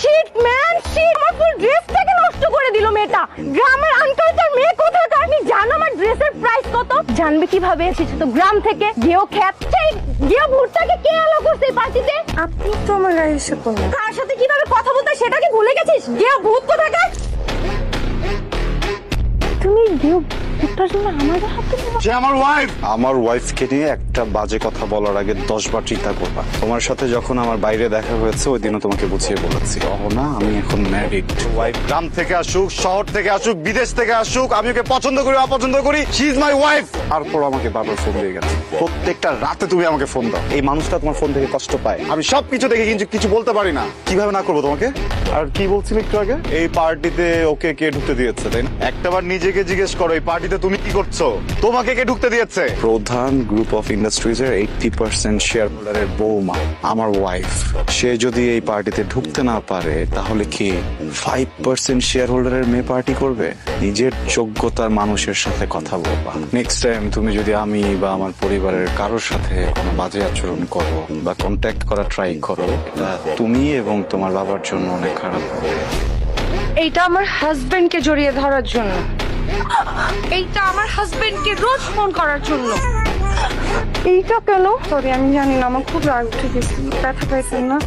Shit man sheet, আমার ফুল ড্রেসটাকে নষ্ট করে দিল মেয়েটা। গ্রামের আনকালচার মেয়ে কোথাকার। আপনি জানো আমার ড্রেসের প্রাইস কত? জানবে কিভাবে? এসেছে তো গ্রাম থেকে। গেও খ্যাপ সেই গেও ভুট্টাকে কে এলো করছে এই পার্টিতে? আপনি তো আমার গায়ে এসে পড়লেন। কার সাথে কিভাবে কথা বলতে হয় সেটা কি ভুলে গেছিস? গেও ভূত কোথাকার। তুমি গেও ভুট্টার জন্য আমাদের হাতে নিবা? সে আমার ওয়াইফ। আমার ওয়াইফকে নিয়ে একটা বাজে কথা বলার আগে 10 বার চিন্তা করবা। তোমার সাথে যখন আমার বাইরে দেখা হয়েছে ওই দিনও তোমাকে বুঝিয়ে বলেছি, না আমি এখন ম্যারিড। ওয়াইফ গ্রাম থেকে আসুক, শহর থেকে আসুক, বিদেশ থেকে আসুক, আমি ওকে পছন্দ করি অপছন্দ করি, শি ইজ মাই ওয়াইফ। তারপর আমাকে বারবার ফোন দিয়ে গেছে। প্রত্যেকটা রাতে তুমি আমাকে ফোন দাও। এই মানুষটা তোমার ফোন থেকে কষ্ট পায়। আমি সবকিছু দেখে কিন্তু কিছু বলতে পারি না। কিভাবে না করবো তোমাকে? আর কি বলছিলে একটু আগে? এই পার্টিতে ওকে কে ঢুকতে দিয়েছে, তাই না? একটাবার নিজেকে জিজ্ঞেস করো, এই পার্টিতে তুমি কি করছো? তোমাকে কে ঢুকতে দিয়েছে? প্রধান গ্রুপ অফ ইন্ডাস্ট্রিজের 80% শেয়ার হোল্ডারের বৌমা আমার ওয়াইফ। সে যদি এই পার্টিতে ঢুকতে না পারে তাহলে কি 5% শেয়ার হোল্ডারের মেয়ে পার্টি করবে? নিজের যোগ্যতার মানুষের সাথে কথা বলবা। নেক্সট টাইম তুমি যদি আমি বা আমার পরিবারের কারোর সাথে কোনো বাজে আচরণ করো বা কন্ট্যাক্ট করা ট্রাই করো, এটা তুমি এবং তোমার বাবার জন্য অনেক খারাপ হবে। এইটা আমার হাজবেন্ডকে জড়িয়ে ধরার জন্য, এইটা আমার হাজবেন্ডকে রোজ ফোন করার জন্য। এইটা কেন? সরি, আমি জানি না, আমার খুব রাগ উঠে গেছে। ব্যথা পাইছেন না?